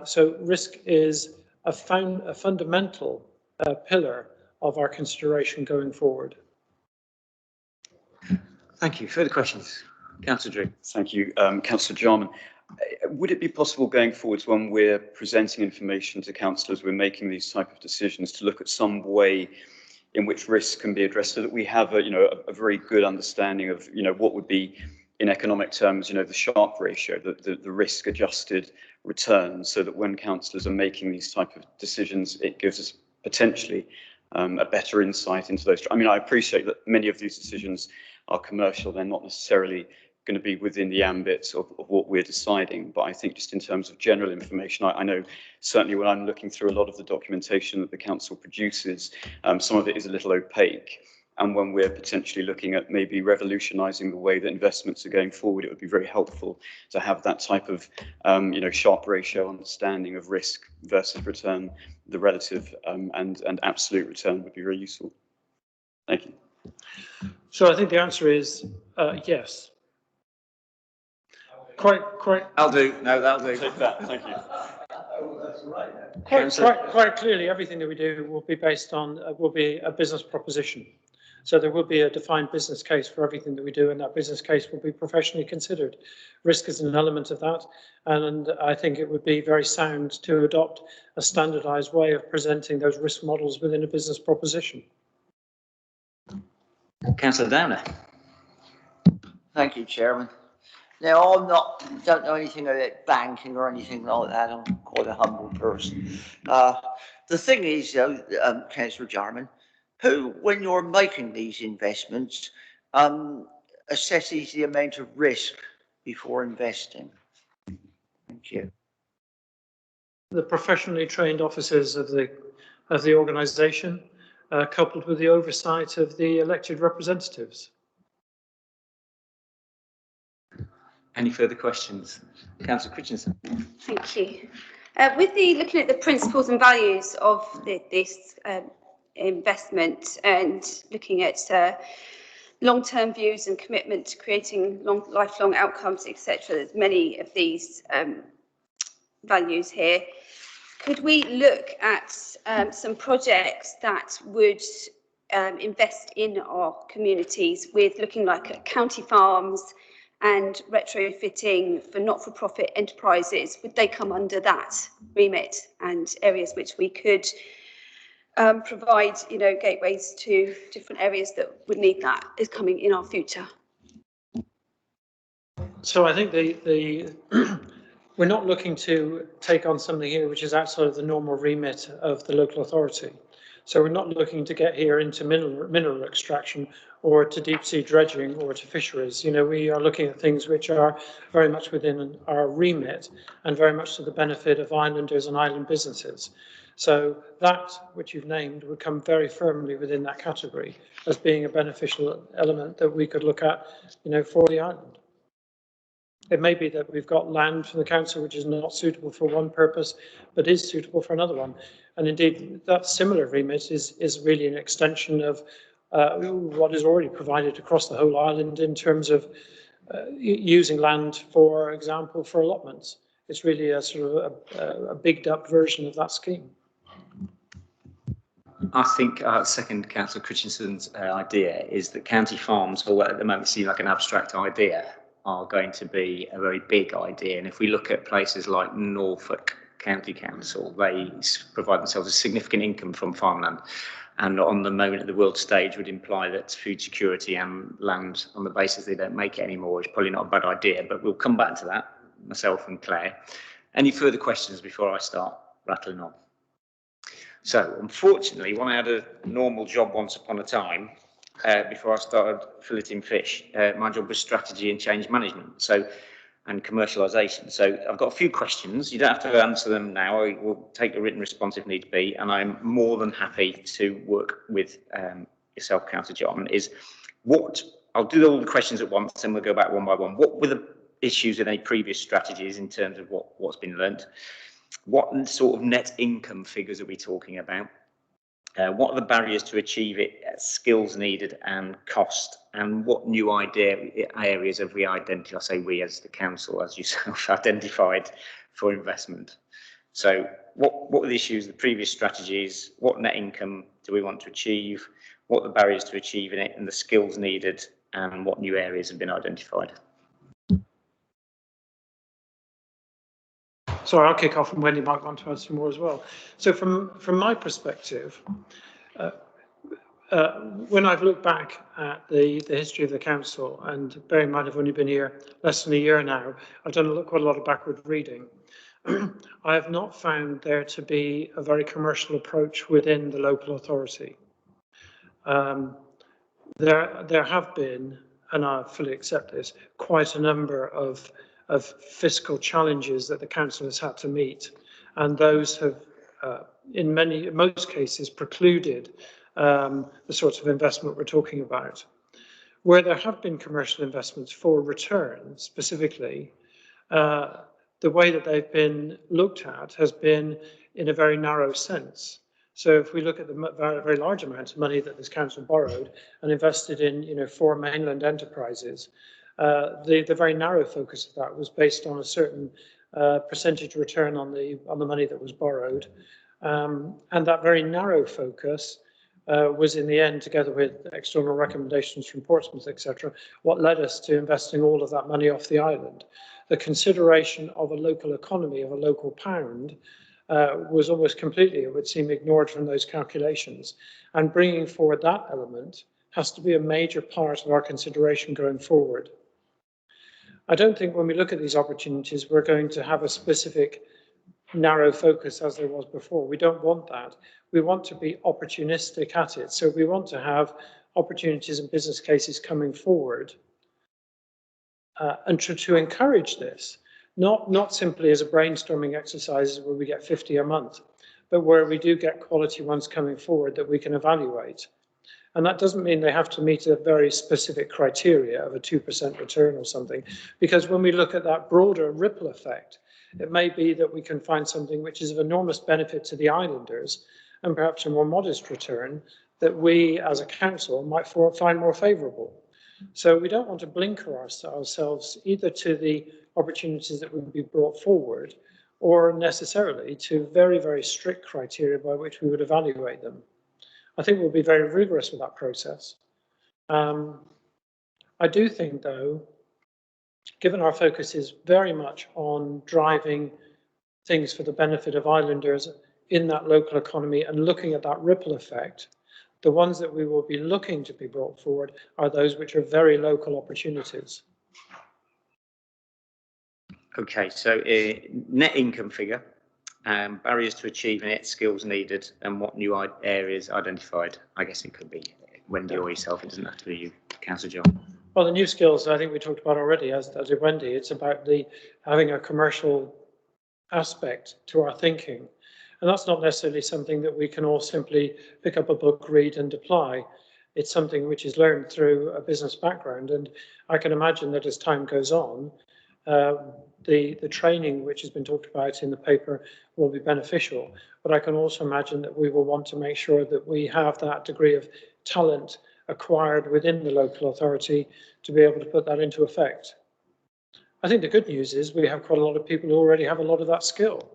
Speaker 5: So risk is a fundamental pillar of our consideration going forward.
Speaker 1: Thank you. Further questions? Councillor Drew.
Speaker 9: Thank you, Councillor Jarman. Would it be possible going forwards when we're presenting information to councillors, we're making these type of decisions, to look at some way in which risk can be addressed, so that we have a very good understanding of what would be in economic terms the Sharpe ratio, the risk adjusted returns, so that when councillors are making these type of decisions, it gives us potentially a better insight into those. I mean, I appreciate that many of these decisions are commercial, they're not necessarily going to be within the ambit of what we're deciding, but I think just in terms of general information, I know certainly when I'm looking through a lot of the documentation that the council produces, some of it is a little opaque, and when we're potentially looking at maybe revolutionising the way that investments are going forward, it would be very helpful to have that type of Sharpe ratio understanding of risk versus return. The relative and absolute return would be very useful. Thank you.
Speaker 5: So I think the answer is yes. Quite.
Speaker 1: I'll do. No, that'll do.
Speaker 9: Take that. Thank you.
Speaker 5: Quite clearly, everything that we do will be based on will be a business proposition. So there will be a defined business case for everything that we do, and that business case will be professionally considered. Risk is an element of that, and I think it would be very sound to adopt a standardised way of presenting those risk models within a business proposition.
Speaker 1: Councillor Downer.
Speaker 10: Thank you, Chairman. Now, don't know anything about banking or anything like that. I'm quite a humble person. The thing is, though, Councillor Jarman, who, when you're making these investments, assesses the amount of risk before investing? Thank you.
Speaker 5: The professionally trained officers of the organisation, coupled with the oversight of the elected representatives.
Speaker 1: Any further questions? Councillor Christensen.
Speaker 11: Thank you. Looking at the principles and values of this investment, and looking at long-term views and commitment to creating lifelong outcomes, etc., there's many of these values here. Could we look at some projects that would invest in our communities, with looking like at county farms and retrofitting for not-for-profit enterprises? Would they come under that remit, and areas which we could provide, gateways to different areas that would need that is coming in our future?
Speaker 5: So I think we're not looking to take on something here which is outside of the normal remit of the local authority. So we're not looking to get here into mineral extraction or to deep sea dredging or to fisheries. We are looking at things which are very much within our remit and very much to the benefit of islanders and island businesses. So that which you've named would come very firmly within that category as being a beneficial element that we could look at, for the island. It may be that we've got land from the council which is not suitable for one purpose, but is suitable for another one. And indeed, that similar remit is really an extension of what is already provided across the whole island in terms of using land, for example, for allotments. It's really a sort of a bigged up version of that scheme.
Speaker 1: I think second Councillor Christensen's idea is that county farms, or what at the moment seem like an abstract idea, are going to be a very big idea. And if we look at places like Norfolk County Council, they provide themselves a significant income from farmland. And on the moment of the world stage would imply that food security and land on the basis they don't make it anymore is probably not a bad idea, but we'll come back to that, myself and Claire. Any further questions before I start rattling on? So, unfortunately, when I had a normal job once upon a time, before I started filleting fish, my job was strategy and change management, and commercialisation. So I've got a few questions. You don't have to answer them now. I will take a written response if need be, and I'm more than happy to work with yourself, Councillor John. I'll do all the questions at once, and we'll go back one by one. What were the issues in any previous strategies in terms of what's been learnt? What sort of net income figures are we talking about? What are the barriers to achieve it, skills needed and cost? And what new areas have we identified, I say we as the council, as yourself, identified for investment? So what were the issues, the previous strategies? What net income do we want to achieve? What are the barriers to achieving it and the skills needed? And what new areas have been identified?
Speaker 5: Sorry, I'll kick off and Wendy might want to add some more as well. So from my perspective, when I've looked back at the history of the council, and bearing in mind I've only been here less than a year now, I've done quite a lot of backward reading. I have not found there to be a very commercial approach within the local authority. There have been, and I fully accept this, quite a number of fiscal challenges that the council has had to meet, and those have, in most cases, precluded the sorts of investment we're talking about. Where there have been commercial investments for return, specifically, the way that they've been looked at has been in a very narrow sense. So if we look at the very large amount of money that this council borrowed and invested in, 4 mainland enterprises, the very narrow focus of that was based on a certain percentage return on the money that was borrowed, and that very narrow focus was in the end, together with external recommendations from Portsmouth, etc., what led us to investing all of that money off the island. The consideration of a local economy, of a local pound, was almost completely, it would seem, ignored from those calculations. And bringing forward that element has to be a major part of our consideration going forward. I don't think when we look at these opportunities, we're going to have a specific narrow focus as there was before. We don't want that. We want to be opportunistic at it. So we want to have opportunities and business cases coming forward and to encourage this, not simply as a brainstorming exercise where we get 50 a month, but where we do get quality ones coming forward that we can evaluate. And that doesn't mean they have to meet a very specific criteria of a 2% return or something, because when we look at that broader ripple effect, it may be that we can find something which is of enormous benefit to the islanders and perhaps a more modest return that we as a council might find more favourable. So we don't want to blinker ourselves either to the opportunities that would be brought forward or necessarily to very, very strict criteria by which we would evaluate them. I think we'll be very rigorous with that process. I do think, though, given our focus is very much on driving things for the benefit of islanders in that local economy and looking at that ripple effect, the ones that we will be looking to be brought forward are those which are very local opportunities.
Speaker 1: Okay, so net income figure, barriers to achieving it, skills needed, and what new areas identified. I guess it could be Wendy or yourself. It doesn't have to be you, Councillor John.
Speaker 5: Well, the new skills I think we talked about already, as did Wendy. It's about having a commercial aspect to our thinking. And that's not necessarily something that we can all simply pick up a book, read and apply. It's something which is learned through a business background. And I can imagine that as time goes on, The training which has been talked about in the paper will be beneficial, but I can also imagine that we will want to make sure that we have that degree of talent acquired within the local authority to be able to put that into effect. I think the good news is we have quite a lot of people who already have a lot of that skill.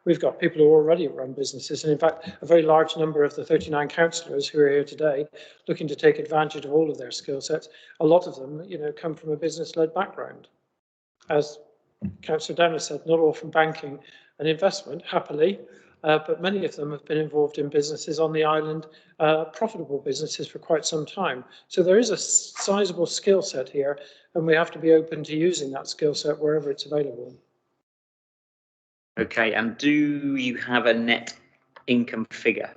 Speaker 5: We've got people who already run businesses, and in fact, a very large number of the 39 councillors who are here today looking to take advantage of all of their skill sets. A lot of them, come from a business-led background. As Councillor Downer said, not all from banking and investment, happily, but many of them have been involved in businesses on the island, profitable businesses for quite some time. So there is a sizable skill set here, and we have to be open to using that skill set wherever it's available.
Speaker 1: Okay, and do you have a net income figure?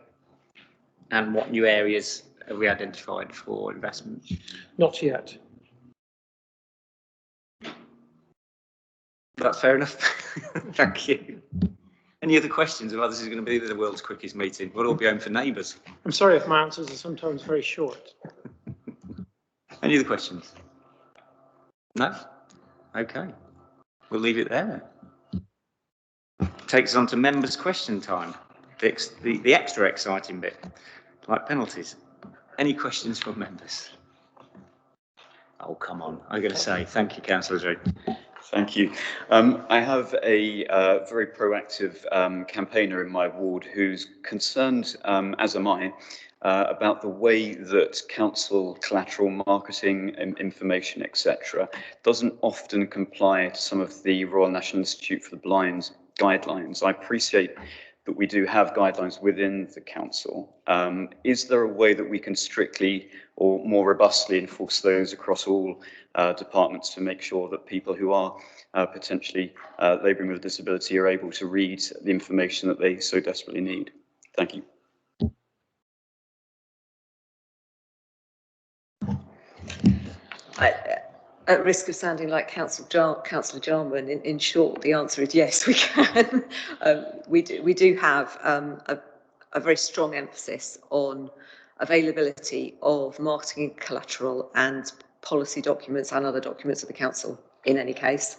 Speaker 1: And what new areas have we identified for investment?
Speaker 5: Not yet.
Speaker 1: That's fair enough. Thank you. Any other questions? Well, this is going to be the world's quickest meeting. We'll all be home for neighbours.
Speaker 5: I'm sorry if my answers are sometimes very short.
Speaker 1: Any other questions? No? Okay. We'll leave it there. Takes us on to members' question time, the extra exciting bit, like penalties. Any questions from members? Oh, come on. I'm going to say thank you, Councillor Drew.
Speaker 9: Thank you. I have a very proactive campaigner in my ward who's concerned, as am I, about the way that council collateral marketing and information, etc., doesn't often comply to some of the Royal National Institute for the Blind's guidelines. I appreciate that we do have guidelines within the council. Is there a way that we can strictly or more robustly enforce those across all departments to make sure that people who are potentially labouring with a disability are able to read the information that they so desperately need? Thank you.
Speaker 8: At risk of sounding like Councillor Jarman, in short, the answer is yes, we can. We do have a very strong emphasis on availability of marketing collateral and policy documents and other documents of the council in any case.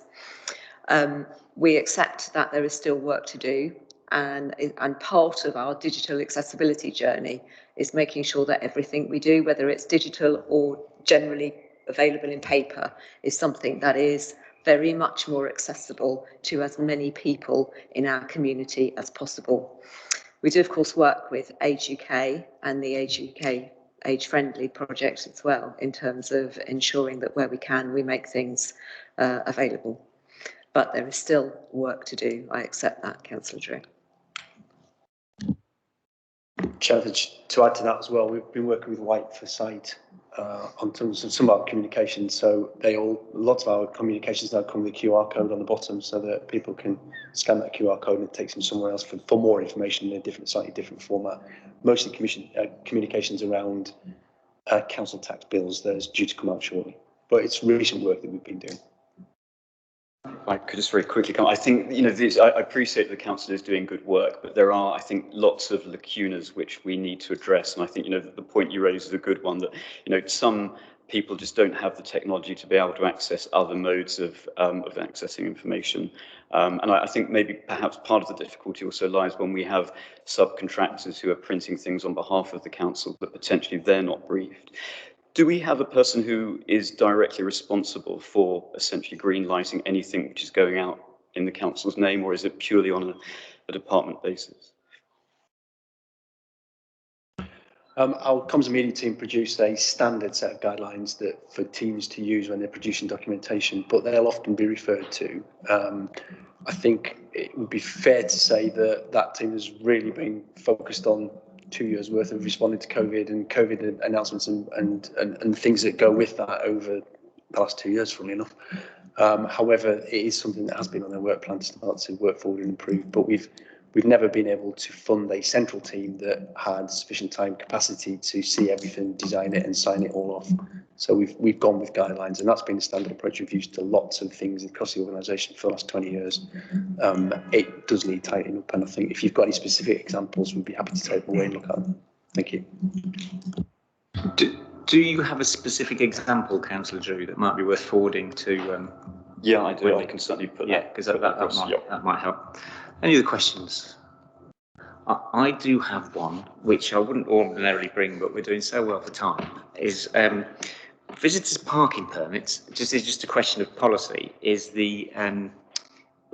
Speaker 8: We accept that there is still work to do, and part of our digital accessibility journey is making sure that everything we do, whether it's digital or generally available in paper, is something that is very much more accessible to as many people in our community as possible. We do, of course, work with Age UK and the Age UK Age Friendly project as well, in terms of ensuring that where we can, we make things available. But there is still work to do. I accept that, Councillor Drew.
Speaker 2: Chair, to add to that as well, we've been working with White for Sight on terms of some of our communications. So lots of our communications now come with a QR code on the bottom, so that people can scan that QR code and it takes them somewhere else for more information in a slightly different format. Mostly communications around council tax bills that is due to come out shortly. But it's recent work that we've been doing.
Speaker 9: I could just very quickly come. I think, I appreciate the council is doing good work, but there are, I think, lots of lacunas which we need to address. And I think, the point you raised is a good one, that, some people just don't have the technology to be able to access other modes of accessing information. And I think maybe perhaps part of the difficulty also lies when we have subcontractors who are printing things on behalf of the council, but potentially they're not briefed. Do we have a person who is directly responsible for essentially green lighting anything which is going out in the council's name, or is it purely on a department basis?
Speaker 2: Our comms and media team produced a standard set of guidelines for teams to use when they're producing documentation, but they'll often be referred to. I think it would be fair to say that team has really been focused on 2 years worth of responding to COVID and COVID announcements and things that go with that over the last 2 years, funnily enough. However, it is something that has been on their work plan to start to work forward and improve, but we've never been able to fund a central team that had sufficient time capacity to see everything, design it and sign it all off. So we've gone with guidelines, and that's been the standard approach we've used to lots of things across the organisation for the last 20 years. It does need tightening up, and I think if you've got any specific examples, we'd be happy to take them away and look at them. Thank you.
Speaker 1: Do you have a specific example, Councillor Drew, that might be worth forwarding to
Speaker 9: Yeah, I do. I can certainly put
Speaker 1: Yeah,
Speaker 9: that.
Speaker 1: because
Speaker 9: put
Speaker 1: that
Speaker 9: across,
Speaker 1: might help. Any other questions? I do have one, which I wouldn't ordinarily bring, but we're doing so well for time, is visitors parking permits. Just a question of policy, is the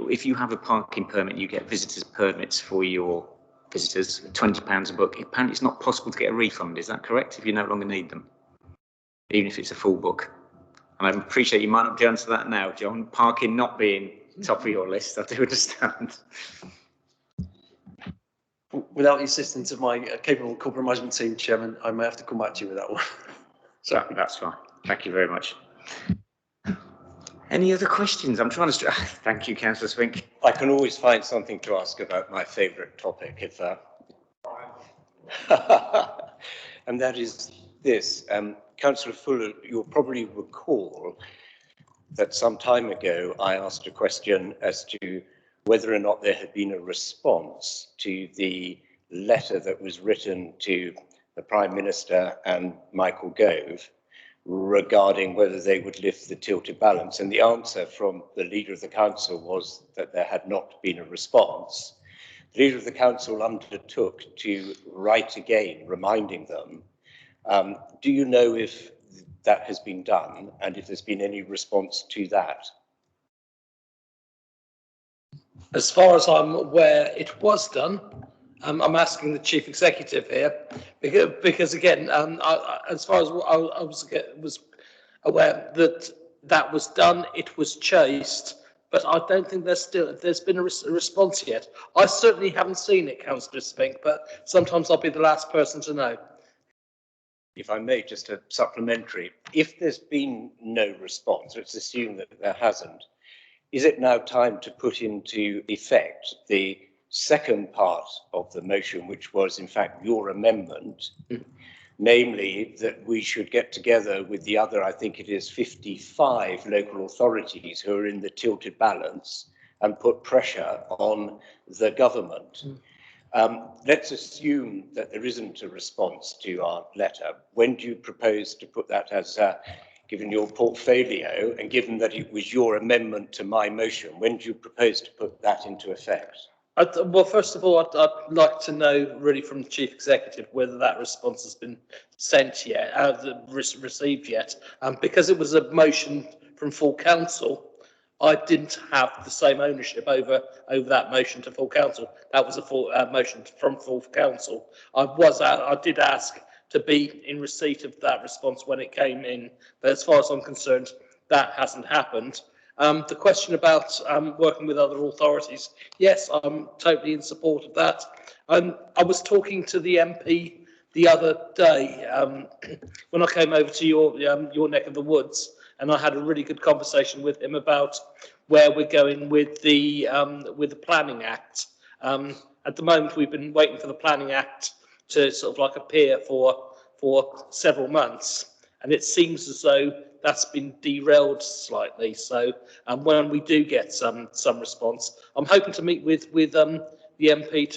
Speaker 1: if you have a parking permit, you get visitors permits for your visitors, £20 a book. Apparently it's not possible to get a refund, is that correct, if you no longer need them? Even if it's a full book? And I appreciate you might not be able to answer that now, John, parking not being top of your list, I do understand.
Speaker 2: Without the assistance of my capable corporate management team, Chairman, I may have to come back to you with that one.
Speaker 1: So that's fine. Thank you very much. Any other questions? I'm trying to. Thank you, Councillor Swink.
Speaker 3: I can always find something to ask about my favourite topic, if and that is this. Councillor Fuller, you'll probably recall that some time ago I asked a question as to whether or not there had been a response to the letter that was written to the Prime Minister and Michael Gove regarding whether they would lift the tilted balance. And the answer from the Leader of the Council was that there had not been a response. The Leader of the Council undertook to write again, reminding them. Do you know if that has been done and if there's been any response to that?
Speaker 4: As far as I'm aware, it was done. I'm asking the Chief Executive here because again, as far as I was aware that was done, it was chased, but I don't think there's been a response yet. I certainly haven't seen it, Councillor Spink, but sometimes I'll be the last person to know.
Speaker 3: If I may, just a supplementary. If there's been no response, let's assume that there hasn't, is it now time to put into effect the second part of the motion, which was in fact your amendment, namely that we should get together with the other, I think it is 55 local authorities who are in the tilted balance and put pressure on the government? Let's assume that there isn't a response to our letter. When do you propose to put that as given your portfolio and given that it was your amendment to my motion, when do you propose to put that into effect?
Speaker 4: Well, first of all, I'd like to know really from the Chief Executive whether that response has been sent yet, received yet. Because it was a motion from full council, I didn't have the same ownership over that motion to full council. That was a full motion from full council. I did ask to be in receipt of that response when it came in, but as far as I'm concerned, that hasn't happened. The question about working with other authorities, yes, I'm totally in support of that. I was talking to the MP the other day when I came over to your neck of the woods, and I had a really good conversation with him about where we're going with the Planning Act. At the moment, we've been waiting for the Planning Act to sort of like appear for several months, and it seems as though that's been derailed slightly. So when we do get some response, I'm hoping to meet with the MP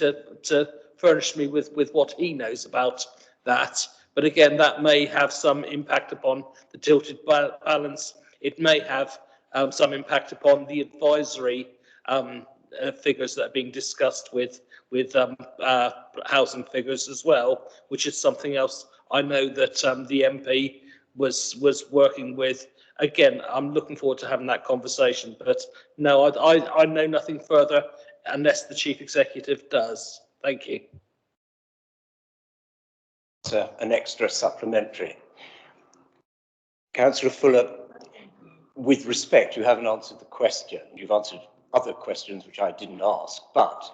Speaker 4: to furnish me with what he knows about that. But again, that may have some impact upon the tilted balance. It may have some impact upon the advisory figures that are being discussed with housing figures as well, which is something else I know that the MP was working with. Again, I'm looking forward to having that conversation, but no, I know nothing further unless the Chief Executive does. Thank you.
Speaker 3: An extra supplementary. Councillor Fuller, with respect, you haven't answered the question. You've answered other questions which I didn't ask, but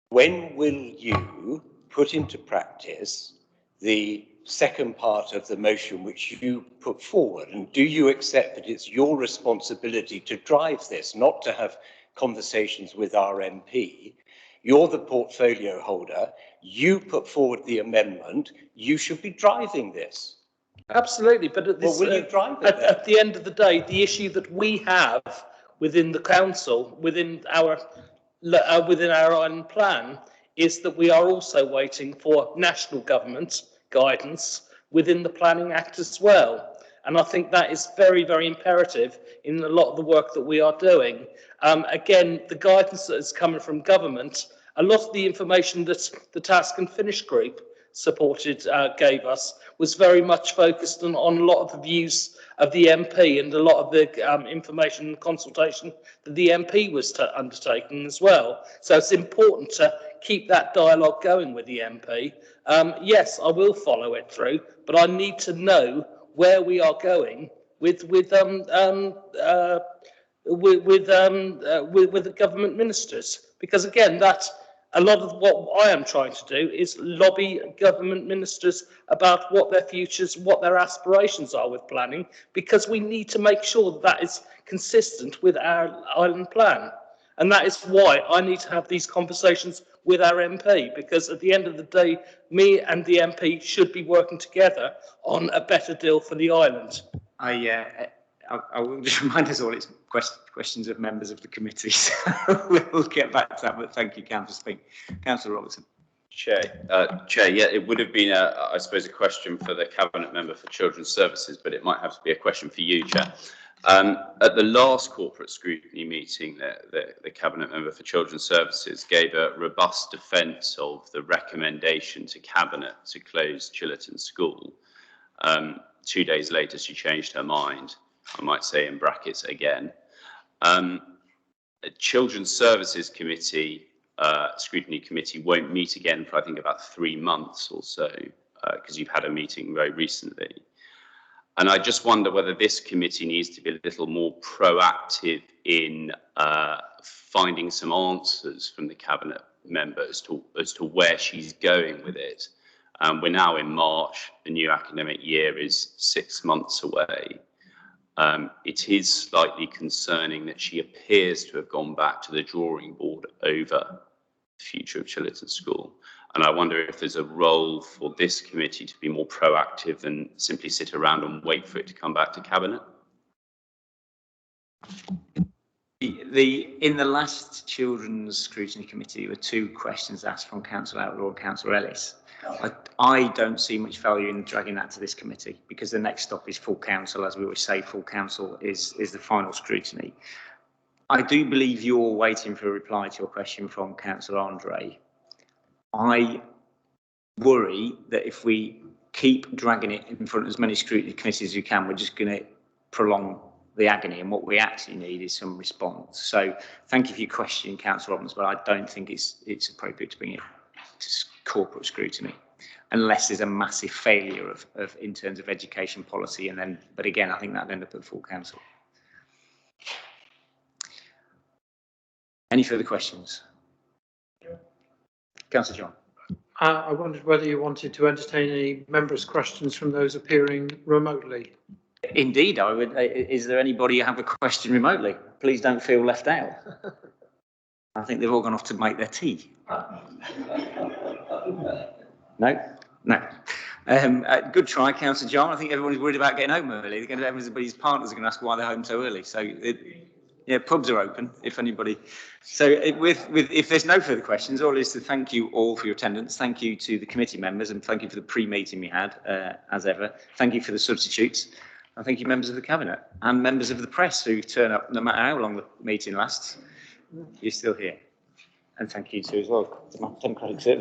Speaker 3: when will you put into practice the second part of the motion which you put forward? And do you accept that it's your responsibility to drive this, not to have conversations with our MP? You're the portfolio holder. You put forward the amendment. You should be driving this.
Speaker 4: Absolutely, but at this,
Speaker 3: well, will you drive it
Speaker 4: at the end of the day, the issue that we have within the council, within our own plan, is that we are also waiting for national government guidance within the Planning Act as well. And I think that is very, very imperative in a lot of the work that we are doing. Again, the guidance that is coming from government, a lot of the information that the Task and Finish group supported gave us was very much focused on a lot of the views of the MP and a lot of the information and consultation that the MP was undertaking as well. So it's important to keep that dialogue going with the MP. Yes, I will follow it through, but I need to know where we are going with the government ministers, because again, that a lot of what I am trying to do is lobby government ministers about what their futures, what their aspirations are with planning, because we need to make sure that that is consistent with our island plan. And that is why I need to have these conversations with our MP, because at the end of the day, me and the MP should be working together on a better deal for the island.
Speaker 1: I will just remind us all it's questions of members of the committee, so we'll get back to that, but thank you, Councillor Spink. Councillor Robertson.
Speaker 9: Chair, yeah, it would have been, I suppose, a question for the Cabinet Member for Children's Services, but it might have to be a question for you, Chair. At the last corporate scrutiny meeting, the Cabinet Member for Children's Services gave a robust defence of the recommendation to Cabinet to close Chillerton School. 2 days later, she changed her mind, I might say in brackets again. Children's Services Committee, Scrutiny Committee won't meet again for I think about 3 months or so, because you've had a meeting very recently. And I just wonder whether this committee needs to be a little more proactive in finding some answers from the Cabinet member as to where she's going with it. We're now in March, the new academic year is 6 months away. It is slightly concerning that she appears to have gone back to the drawing board over the future of Chillerton School. And I wonder if there's a role for this committee to be more proactive than simply sit around and wait for it to come back to Cabinet.
Speaker 1: In the last Children's Scrutiny Committee, there were 2 questions asked from Councillor Outlaw and Councillor Ellis. I don't see much value in dragging that to this committee, because the next stop is full council. As we always say, full council is the final scrutiny. I do believe you're waiting for a reply to your question from Councillor Andre. I worry that if we keep dragging it in front of as many scrutiny committees as we can, we're just going to prolong the agony, and what we actually need is some response. So thank you for your question, Councillor Robbins, but I don't think it's appropriate to bring it to corporate scrutiny unless there's a massive failure of in terms of education policy, and then, but again, I think that'd end up at full council. Any further questions? Councillor John.
Speaker 5: I wondered whether you wanted to entertain any members' questions from those appearing remotely.
Speaker 1: Indeed, I would. Is there anybody who have a question remotely? Please don't feel left out. I think they've all gone off to make their tea. No? No. Good try, Councillor John. I think everyone's worried about getting home early. Everybody's partners are going to ask why they're home so early. So, yeah, pubs are open if anybody. So, if there's no further questions, all is to thank you all for your attendance. Thank you to the committee members, and thank you for the pre-meeting we had, as ever. Thank you for the substitutes. And thank you, members of the Cabinet and members of the press who turn up no matter how long the meeting lasts. You're still here. And thank you too as well, to my democratic service.